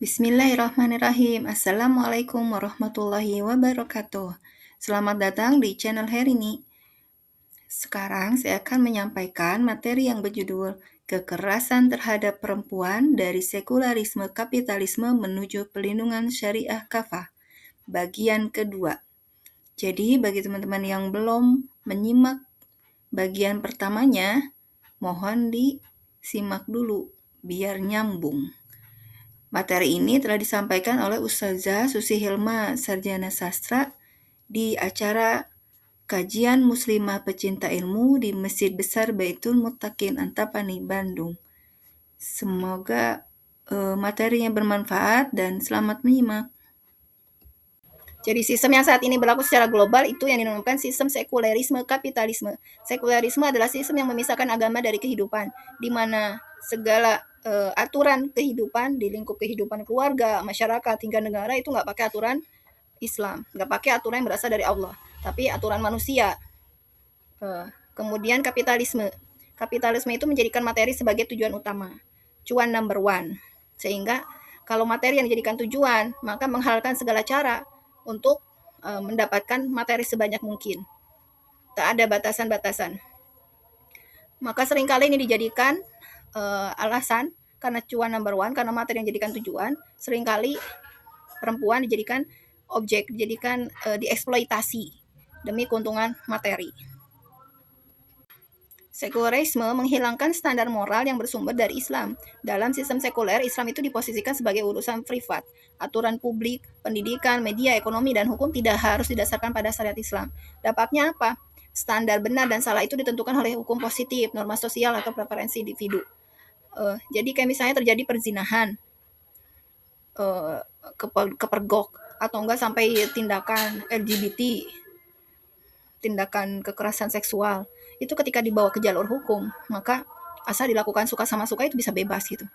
Bismillahirrahmanirrahim. Assalamualaikum warahmatullahi wabarakatuh. Selamat datang di channel Herini. Sekarang saya akan menyampaikan materi yang berjudul Kekerasan terhadap perempuan dari sekularisme kapitalisme menuju pelindungan syariah kafah. Bagian kedua. Jadi bagi teman-teman yang belum menyimak bagian pertamanya, mohon disimak dulu biar nyambung. Materi ini telah disampaikan oleh Ustazah Susi Hilma, Sarjana Sastra, di acara Kajian Muslimah Pecinta Ilmu di Masjid Besar Baitul Muttaqin Antapani, Bandung. Semoga materinya bermanfaat dan selamat menyimak. Jadi sistem yang saat ini berlaku secara global itu yang dinamakan sistem sekulerisme kapitalisme. Sekulerisme adalah sistem yang memisahkan agama dari kehidupan, di mana segala aturan kehidupan di lingkup kehidupan keluarga, masyarakat, hingga negara itu nggak pakai aturan Islam, nggak pakai aturan yang berasal dari Allah, tapi aturan manusia. Kemudian kapitalisme. Kapitalisme itu menjadikan materi sebagai tujuan utama, cuan number one. Sehingga kalau materi yang dijadikan tujuan, maka menghalalkan segala cara untuk mendapatkan materi sebanyak mungkin. Tak ada batasan-batasan. Maka seringkali ini dijadikan alasan karena cuan number one, karena materi yang dijadikan tujuan, seringkali perempuan dijadikan objek, dijadikan dieksploitasi demi keuntungan materi. Sekularisme menghilangkan standar moral yang bersumber dari Islam. Dalam sistem sekuler, Islam itu diposisikan sebagai urusan privat. Aturan publik, pendidikan, media, ekonomi, dan hukum tidak harus didasarkan pada syariat Islam. Dampaknya apa? Standar benar dan salah itu ditentukan oleh hukum positif, norma sosial, atau preferensi individu. Jadi kayak misalnya terjadi perzinahan, kepergok, atau enggak sampai tindakan LGBT, tindakan kekerasan seksual, itu ketika dibawa ke jalur hukum, maka asal dilakukan suka sama suka itu bisa bebas gitu.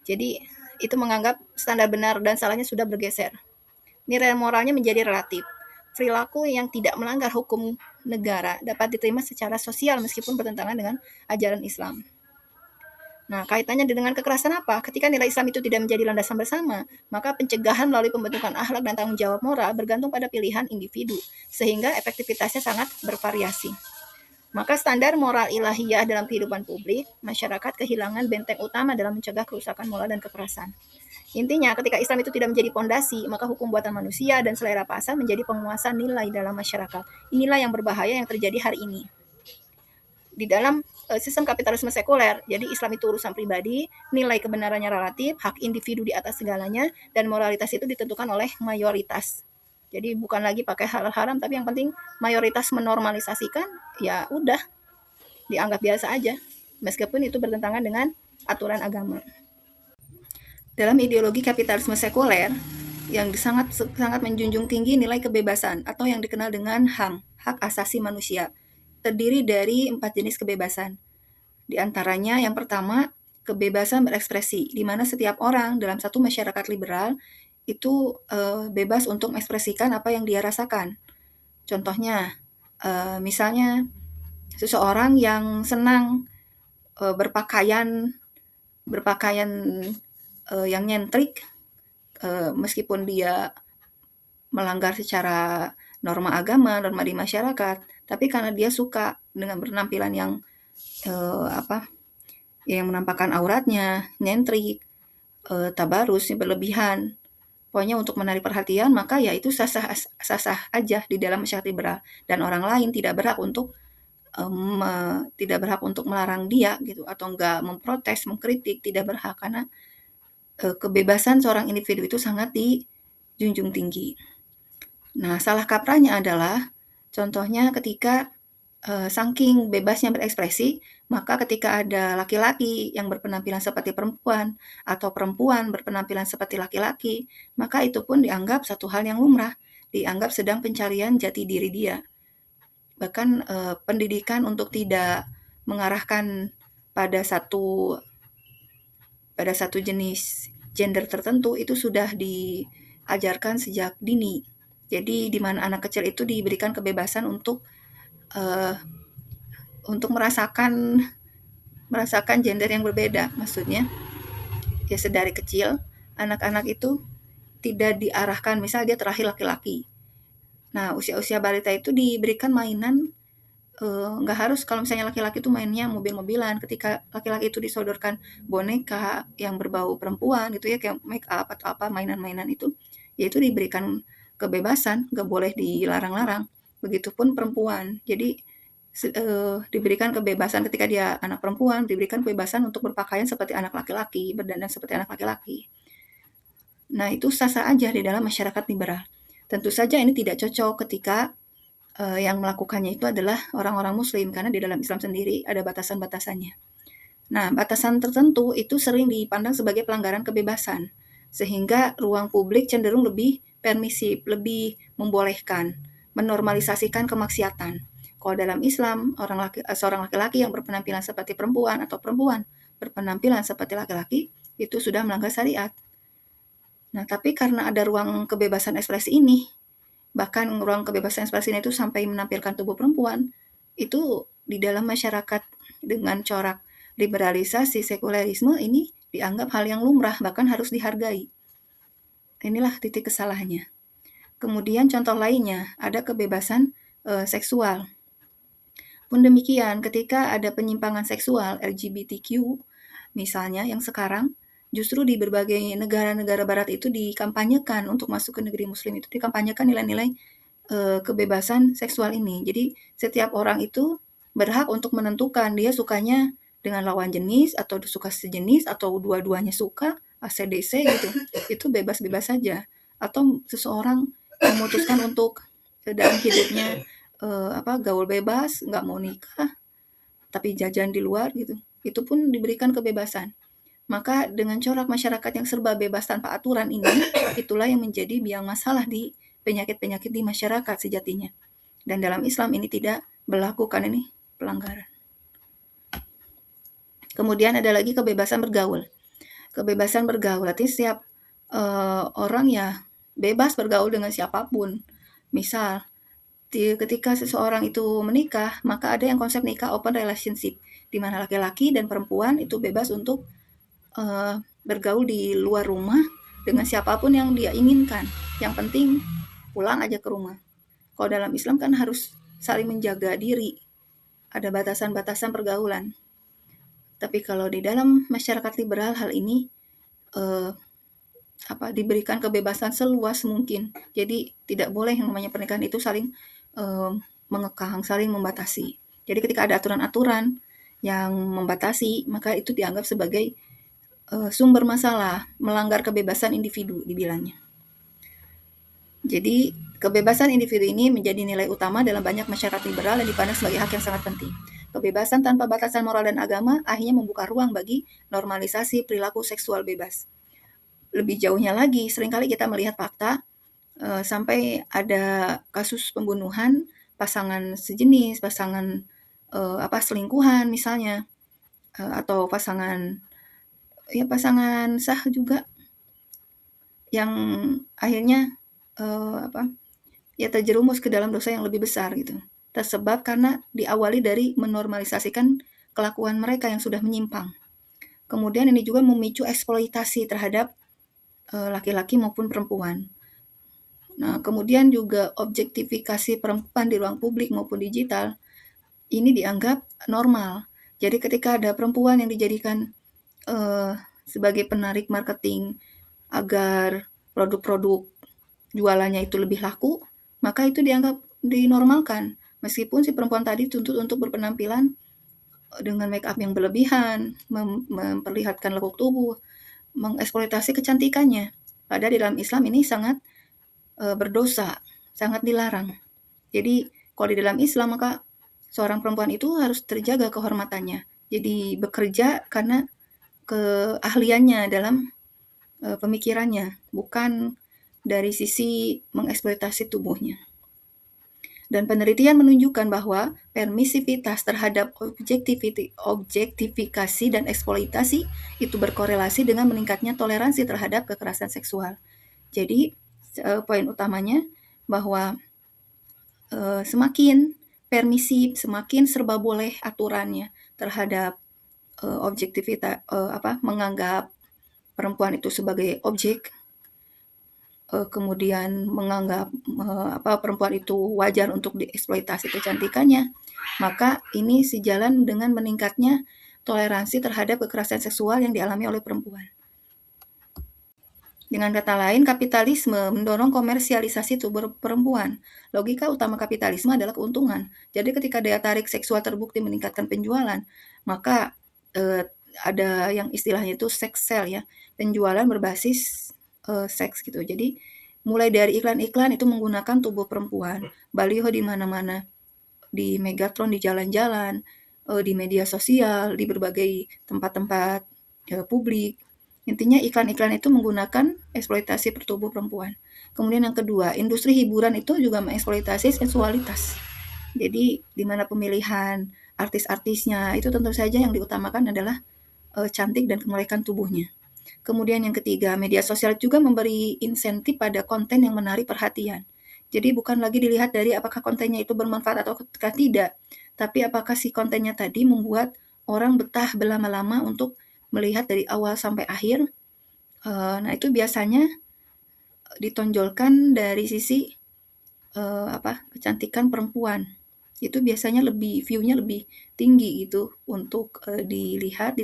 Jadi itu menganggap standar benar dan salahnya sudah bergeser. Nilai moralnya menjadi relatif. Perilaku yang tidak melanggar hukum negara dapat diterima secara sosial meskipun bertentangan dengan ajaran Islam. Nah, kaitannya dengan kekerasan apa? Ketika nilai Islam itu tidak menjadi landasan bersama, maka pencegahan melalui pembentukan akhlak dan tanggung jawab moral bergantung pada pilihan individu, sehingga efektivitasnya sangat bervariasi. Maka standar moral ilahiyah dalam kehidupan publik, masyarakat kehilangan benteng utama dalam mencegah kerusakan moral dan kekerasan. Intinya, ketika Islam itu tidak menjadi pondasi, maka hukum buatan manusia dan selera pasar menjadi penguasa nilai dalam masyarakat. Inilah yang berbahaya yang terjadi hari ini. Di dalam sistem kapitalisme sekuler, jadi Islam itu urusan pribadi, nilai kebenarannya relatif, hak individu di atas segalanya, dan moralitas itu ditentukan oleh mayoritas. Jadi bukan lagi pakai halal haram, tapi yang penting mayoritas menormalisasikan, ya udah dianggap biasa aja, meskipun itu bertentangan dengan aturan agama. Dalam ideologi kapitalisme sekuler, yang sangat menjunjung tinggi nilai kebebasan atau yang dikenal dengan HAM, hak asasi manusia, terdiri dari 4 jenis kebebasan. Di antaranya yang pertama, kebebasan berekspresi, di mana setiap orang dalam satu masyarakat liberal itu bebas untuk mengekspresikan apa yang dia rasakan. Contohnya, misalnya seseorang yang senang berpakaian yang nyentrik, meskipun dia melanggar secara norma agama, norma di masyarakat, tapi karena dia suka dengan penampilan yang yang menampakkan auratnya, nyentrik, tabarus, berlebihan, pokoknya untuk menarik perhatian, maka ya itu sah-sah aja di dalam masyarakat liberal, dan orang lain tidak berhak untuk melarang dia gitu, atau enggak memprotes, mengkritik, tidak berhak, karena kebebasan seorang individu itu sangat dijunjung tinggi. Nah, salah kaprahnya adalah contohnya ketika saking bebasnya berekspresi, maka ketika ada laki-laki yang berpenampilan seperti perempuan atau perempuan berpenampilan seperti laki-laki, maka itu pun dianggap satu hal yang lumrah, dianggap sedang pencarian jati diri dia. Bahkan pendidikan untuk tidak mengarahkan pada satu jenis gender tertentu itu sudah diajarkan sejak dini. Jadi di mana anak kecil itu diberikan kebebasan untuk merasakan gender yang berbeda. Maksudnya ya sedari kecil anak-anak itu tidak diarahkan, misal dia terakhir laki-laki. Nah, usia-usia balita itu diberikan mainan, nggak harus kalau misalnya laki-laki itu mainnya mobil-mobilan, ketika laki-laki itu disodorkan boneka yang berbau perempuan gitu ya, kayak make up atau apa, mainan-mainan itu, ya itu diberikan kebebasan, nggak boleh dilarang-larang. Begitupun perempuan. Jadi, diberikan kebebasan ketika dia anak perempuan, diberikan kebebasan untuk berpakaian seperti anak laki-laki, berdandan seperti anak laki-laki. Nah, itu sah-sah aja di dalam masyarakat liberal. Tentu saja ini tidak cocok ketika yang melakukannya itu adalah orang-orang muslim, karena di dalam Islam sendiri ada batasan-batasannya. Nah, batasan tertentu itu sering dipandang sebagai pelanggaran kebebasan, sehingga ruang publik cenderung lebih permisif, lebih membolehkan, menormalisasikan kemaksiatan. Kalau dalam Islam, seorang laki-laki yang berpenampilan seperti perempuan atau perempuan berpenampilan seperti laki-laki itu sudah melanggar syariat. Nah, tapi karena ada ruang kebebasan ekspresi ini, bahkan ruang kebebasan ekspresi itu sampai menampilkan tubuh perempuan, itu di dalam masyarakat dengan corak liberalisasi sekulerisme ini dianggap hal yang lumrah, bahkan harus dihargai. Inilah titik kesalahannya. Kemudian contoh lainnya, ada kebebasan seksual. Pun demikian, ketika ada penyimpangan seksual LGBTQ, misalnya yang sekarang, justru di berbagai negara-negara barat itu dikampanyekan untuk masuk ke negeri muslim itu dikampanyekan nilai-nilai kebebasan seksual ini. Jadi setiap orang itu berhak untuk menentukan dia sukanya dengan lawan jenis atau suka sejenis atau dua-duanya suka ACDC gitu. Itu bebas-bebas saja. Atau seseorang memutuskan untuk dalam hidupnya gaul bebas, nggak mau nikah, tapi jajan di luar gitu. Itu pun diberikan kebebasan. Maka dengan corak masyarakat yang serba bebas tanpa aturan ini, itulah yang menjadi biang masalah di penyakit-penyakit di masyarakat sejatinya. Dan dalam Islam ini tidak berlaku, kan ini pelanggaran. Kemudian ada lagi kebebasan bergaul. Kebebasan bergaul, artinya setiap orang ya bebas bergaul dengan siapapun. Misal, ketika seseorang itu menikah, maka ada yang konsep nikah open relationship, di mana laki-laki dan perempuan itu bebas untuk bergaul di luar rumah dengan siapapun yang dia inginkan. Yang penting pulang aja ke rumah. Kalau dalam Islam kan harus saling menjaga diri, ada batasan-batasan pergaulan. Tapi kalau di dalam masyarakat liberal hal ini diberikan kebebasan seluas mungkin. Jadi tidak boleh yang namanya pernikahan itu saling mengekang, saling membatasi. Jadi ketika ada aturan-aturan yang membatasi, maka itu dianggap sebagai sumber masalah, melanggar kebebasan individu dibilangnya. Jadi kebebasan individu ini menjadi nilai utama dalam banyak masyarakat liberal dan dipandang sebagai hak yang sangat penting. Kebebasan tanpa batasan moral dan agama akhirnya membuka ruang bagi normalisasi perilaku seksual bebas. Lebih jauhnya lagi, seringkali kita melihat fakta sampai ada kasus pembunuhan pasangan sejenis, pasangan selingkuhan misalnya, atau pasangan sah juga yang akhirnya terjerumus ke dalam dosa yang lebih besar gitu. Tersebab karena diawali dari menormalisasikan kelakuan mereka yang sudah menyimpang. Kemudian ini juga memicu eksploitasi terhadap laki-laki maupun perempuan. Nah, kemudian juga objektifikasi perempuan di ruang publik maupun digital ini dianggap normal. Jadi ketika ada perempuan yang dijadikan sebagai penarik marketing agar produk-produk jualannya itu lebih laku, maka itu dianggap dinormalkan. Meskipun si perempuan tadi tuntut untuk berpenampilan dengan make up yang berlebihan, memperlihatkan lekuk tubuh, mengeksploitasi kecantikannya. Padahal di dalam Islam ini sangat berdosa, sangat dilarang. Jadi kalau di dalam Islam maka seorang perempuan itu harus terjaga kehormatannya. Jadi bekerja karena keahliannya dalam pemikirannya, bukan dari sisi mengeksploitasi tubuhnya. Dan penelitian menunjukkan bahwa permisivitas terhadap objektifikasi dan eksploitasi itu berkorelasi dengan meningkatnya toleransi terhadap kekerasan seksual. Jadi poin utamanya bahwa semakin permisif, semakin serba boleh aturannya terhadap objektivitas, menganggap perempuan itu sebagai objek, kemudian menganggap perempuan itu wajar untuk dieksploitasi kecantikannya, maka ini sejalan dengan meningkatnya toleransi terhadap kekerasan seksual yang dialami oleh perempuan. Dengan kata lain, kapitalisme mendorong komersialisasi tubuh perempuan. Logika utama kapitalisme adalah keuntungan. Jadi ketika daya tarik seksual terbukti meningkatkan penjualan, maka ada yang istilahnya itu sex sale ya, penjualan berbasis seks gitu. Jadi mulai dari iklan-iklan itu menggunakan tubuh perempuan, baliho di mana-mana, di Megatron, di jalan-jalan, di media sosial, di berbagai tempat-tempat publik. Intinya iklan-iklan itu menggunakan eksploitasi tubuh perempuan. Kemudian yang kedua, industri hiburan itu juga mengeksploitasi seksualitas. Jadi di mana pemilihan artis-artisnya itu tentu saja yang diutamakan adalah cantik dan kemelekan tubuhnya. Kemudian yang ketiga, media sosial juga memberi insentif pada konten yang menarik perhatian. Jadi bukan lagi dilihat dari apakah kontennya itu bermanfaat atau tidak, tapi apakah si kontennya tadi membuat orang betah berlama-lama untuk melihat dari awal sampai akhir. Nah itu biasanya ditonjolkan dari sisi kecantikan perempuan. Itu biasanya view-nya lebih tinggi gitu untuk dilihat,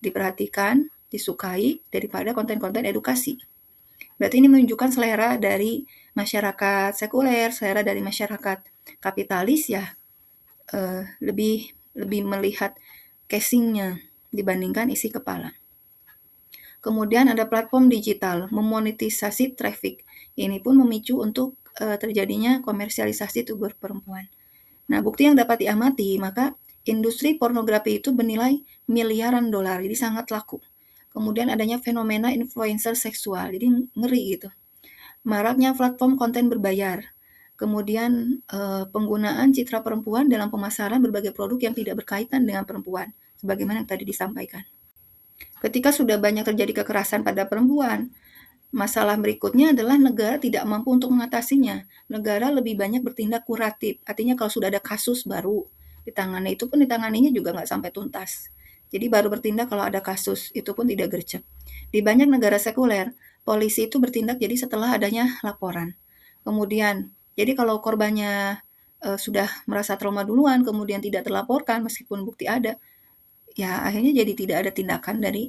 diperhatikan, disukai daripada konten-konten edukasi. Berarti ini menunjukkan selera dari masyarakat sekuler, selera dari masyarakat kapitalis ya, lebih melihat casingnya dibandingkan isi kepala. Kemudian ada platform digital, memonetisasi traffic. Ini pun memicu untuk terjadinya komersialisasi tubuh perempuan. Nah, bukti yang dapat diamati, maka industri pornografi itu bernilai miliaran dolar, jadi sangat laku. Kemudian adanya fenomena influencer seksual, jadi ngeri gitu. Maraknya platform konten berbayar. Kemudian penggunaan citra perempuan dalam pemasaran berbagai produk yang tidak berkaitan dengan perempuan, sebagaimana yang tadi disampaikan. Ketika sudah banyak terjadi kekerasan pada perempuan, masalah berikutnya adalah negara tidak mampu untuk mengatasinya. Negara lebih banyak bertindak kuratif, artinya kalau sudah ada kasus baru ditangani, itu pun ditanganinya juga nggak sampai tuntas. Jadi baru bertindak kalau ada kasus, itu pun tidak gercep. Di banyak negara sekuler, polisi itu bertindak jadi setelah adanya laporan. Kemudian, jadi kalau korbannya sudah merasa trauma duluan, kemudian tidak terlaporkan meskipun bukti ada, ya akhirnya jadi tidak ada tindakan dari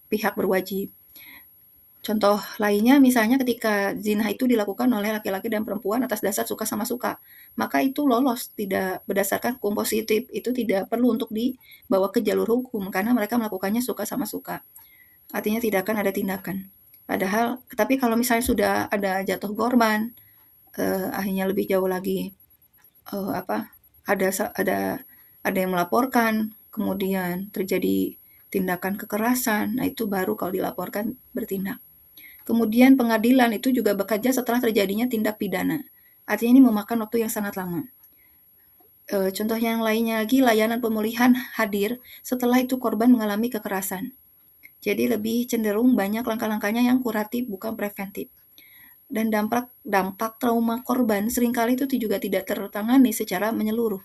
pihak berwajib. Contoh lainnya misalnya ketika zina itu dilakukan oleh laki-laki dan perempuan atas dasar suka sama suka, maka itu lolos, tidak berdasarkan hukum positif, itu tidak perlu untuk dibawa ke jalur hukum karena mereka melakukannya suka sama suka. Artinya tidak akan ada tindakan. Padahal, tapi kalau misalnya sudah ada jatuh korban, akhirnya lebih jauh lagi, ada yang melaporkan, kemudian terjadi tindakan kekerasan, nah itu baru kalau dilaporkan bertindak. Kemudian pengadilan itu juga bekerja setelah terjadinya tindak pidana. Artinya ini memakan waktu yang sangat lama. Contoh yang lainnya lagi, layanan pemulihan hadir setelah itu korban mengalami kekerasan. Jadi lebih cenderung banyak langkah-langkahnya yang kuratif bukan preventif. Dan dampak trauma korban seringkali itu juga tidak tertangani secara menyeluruh.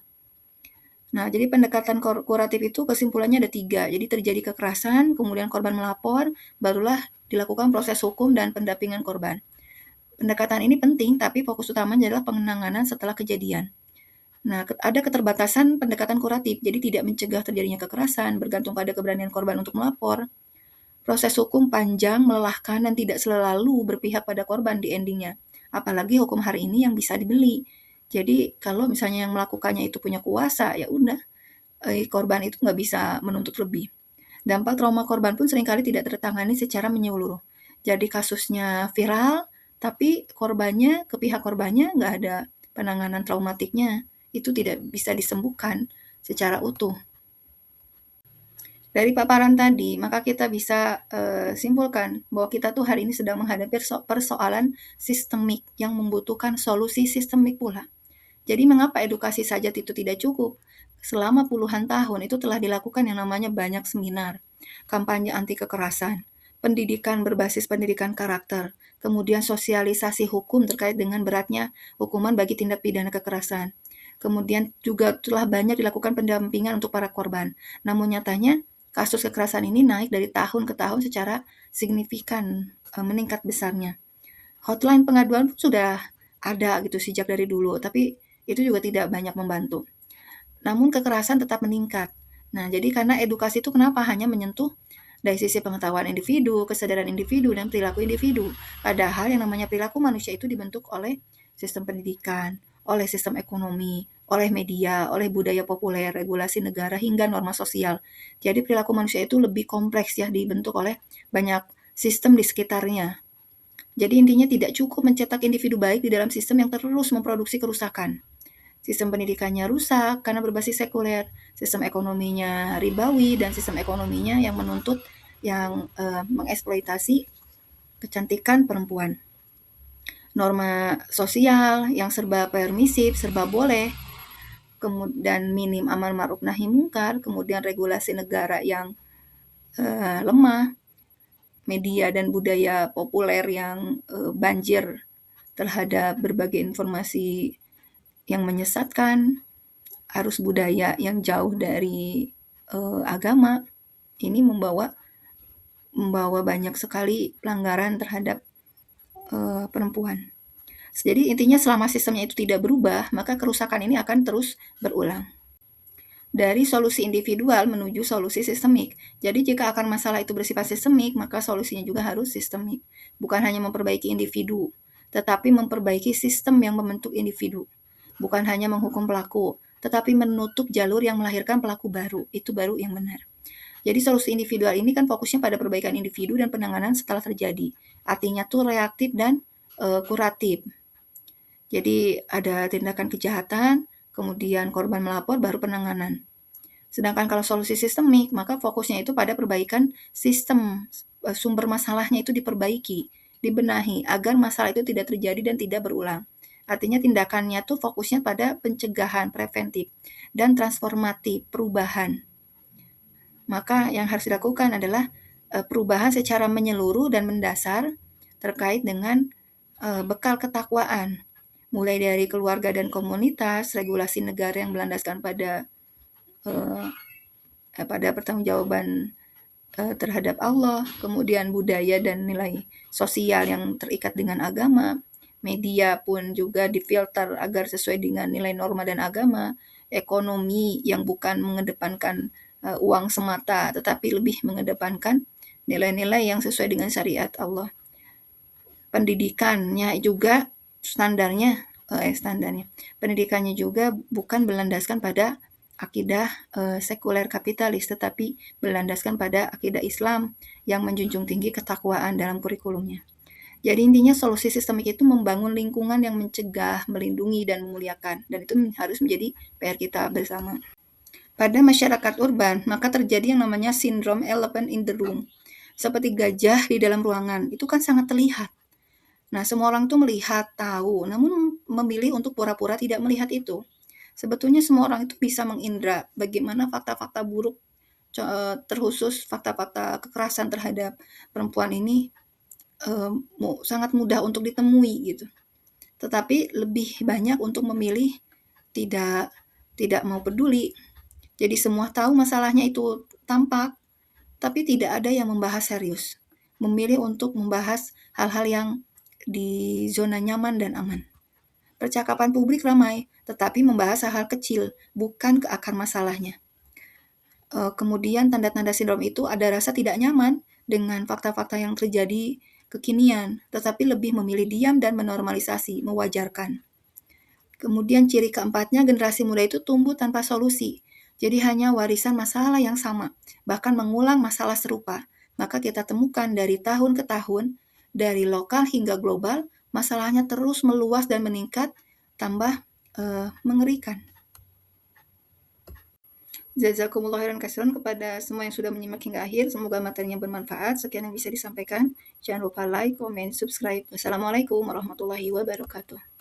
Nah, jadi pendekatan kuratif itu kesimpulannya ada 3. Jadi terjadi kekerasan, kemudian korban melapor, barulah dilakukan proses hukum dan pendampingan korban. Pendekatan ini penting, tapi fokus utamanya adalah penanganan setelah kejadian. Nah, ada keterbatasan pendekatan kuratif, jadi tidak mencegah terjadinya kekerasan, bergantung pada keberanian korban untuk melapor. Proses hukum panjang, melelahkan, dan tidak selalu berpihak pada korban di endingnya. Apalagi hukum hari ini yang bisa dibeli. Jadi kalau misalnya yang melakukannya itu punya kuasa, ya udah, korban itu nggak bisa menuntut lebih. Dampak trauma korban pun seringkali tidak tertangani secara menyeluruh. Jadi kasusnya viral, tapi ke pihak korbannya nggak ada penanganan traumatiknya. Itu tidak bisa disembuhkan secara utuh. Dari paparan tadi, maka kita bisa simpulkan bahwa kita tuh hari ini sedang menghadapi persoalan sistemik yang membutuhkan solusi sistemik pula. Jadi mengapa edukasi saja itu tidak cukup? Selama puluhan tahun itu telah dilakukan yang namanya banyak seminar, kampanye anti kekerasan, pendidikan berbasis pendidikan karakter, kemudian sosialisasi hukum terkait dengan beratnya hukuman bagi tindak pidana kekerasan. Kemudian juga telah banyak dilakukan pendampingan untuk para korban. Namun nyatanya kasus kekerasan ini naik dari tahun ke tahun secara signifikan, meningkat besarnya. Hotline pengaduan pun sudah ada gitu sejak dari dulu, tapi itu juga tidak banyak membantu. Namun kekerasan tetap meningkat. Nah, jadi karena edukasi itu kenapa hanya menyentuh dari sisi pengetahuan individu, kesadaran individu, dan perilaku individu. Padahal yang namanya perilaku manusia itu dibentuk oleh sistem pendidikan, oleh sistem ekonomi, oleh media, oleh budaya populer, regulasi negara, hingga norma sosial. Jadi perilaku manusia itu lebih kompleks ya, dibentuk oleh banyak sistem di sekitarnya. Jadi intinya tidak cukup mencetak individu baik di dalam sistem yang terus memproduksi kerusakan. Sistem pendidikannya rusak karena berbasis sekuler, sistem ekonominya ribawi, dan sistem ekonominya yang menuntut yang mengeksploitasi kecantikan perempuan. Norma sosial yang serba permisif, serba boleh, kemudian minim amar ma'ruf nahi mungkar, kemudian regulasi negara yang lemah, media dan budaya populer yang banjir terhadap berbagai informasi yang menyesatkan, arus budaya yang jauh dari agama, ini membawa banyak sekali pelanggaran terhadap perempuan. Jadi intinya selama sistemnya itu tidak berubah, maka kerusakan ini akan terus berulang. Dari solusi individual menuju solusi sistemik. Jadi jika akar masalah itu bersifat sistemik, maka solusinya juga harus sistemik. Bukan hanya memperbaiki individu, tetapi memperbaiki sistem yang membentuk individu. Bukan hanya menghukum pelaku, tetapi menutup jalur yang melahirkan pelaku baru. Itu baru yang benar. Jadi solusi individual ini kan fokusnya pada perbaikan individu dan penanganan setelah terjadi. Artinya tuh reaktif dan kuratif. Jadi ada tindakan kejahatan, kemudian korban melapor, baru penanganan. Sedangkan kalau solusi sistemik, maka fokusnya itu pada perbaikan sistem, sumber masalahnya itu diperbaiki, dibenahi, agar masalah itu tidak terjadi dan tidak berulang. Artinya tindakannya tuh fokusnya pada pencegahan, preventif, dan transformatif, perubahan. Maka yang harus dilakukan adalah perubahan secara menyeluruh dan mendasar terkait dengan bekal ketakwaan, mulai dari keluarga dan komunitas, regulasi negara yang berlandaskan pada pertanggungjawaban terhadap Allah, kemudian budaya dan nilai sosial yang terikat dengan agama, media pun juga difilter agar sesuai dengan nilai norma dan agama, ekonomi yang bukan mengedepankan uang semata, tetapi lebih mengedepankan nilai-nilai yang sesuai dengan syariat Allah. Pendidikannya juga standarnya, pendidikannya juga bukan berlandaskan pada akidah sekuler kapitalis, tetapi berlandaskan pada akidah Islam yang menjunjung tinggi ketakwaan dalam kurikulumnya. Jadi intinya solusi sistemik itu membangun lingkungan yang mencegah, melindungi, dan memuliakan. Dan itu harus menjadi PR kita bersama. Pada masyarakat urban, maka terjadi yang namanya sindrom elephant in the room. Seperti gajah di dalam ruangan, itu kan sangat terlihat. Nah, semua orang tuh melihat, tahu, namun memilih untuk pura-pura tidak melihat itu. Sebetulnya semua orang itu bisa mengindra bagaimana fakta-fakta buruk, terkhusus fakta-fakta kekerasan terhadap perempuan ini sangat mudah untuk ditemui gitu. Tetapi lebih banyak untuk memilih tidak mau peduli. Jadi semua tahu masalahnya itu tampak, tapi tidak ada yang membahas serius. Memilih untuk membahas hal-hal yang di zona nyaman dan aman. Percakapan publik ramai, tetapi membahas hal-hal kecil, bukan ke akar masalahnya. Kemudian tanda-tanda sindrom itu ada rasa tidak nyaman dengan fakta-fakta yang terjadi kekinian, tetapi lebih memilih diam dan menormalisasi, mewajarkan. Kemudian ciri keempatnya, generasi muda itu tumbuh tanpa solusi. Jadi hanya warisan masalah yang sama, bahkan mengulang masalah serupa. Maka kita temukan dari tahun ke tahun, dari lokal hingga global, masalahnya terus meluas dan meningkat, tambah mengerikan. Jazakumullah khairan katsiran kepada semua yang sudah menyimak hingga akhir. Semoga materinya bermanfaat. Sekian yang bisa disampaikan. Jangan lupa like, comment, subscribe. Wassalamualaikum warahmatullahi wabarakatuh.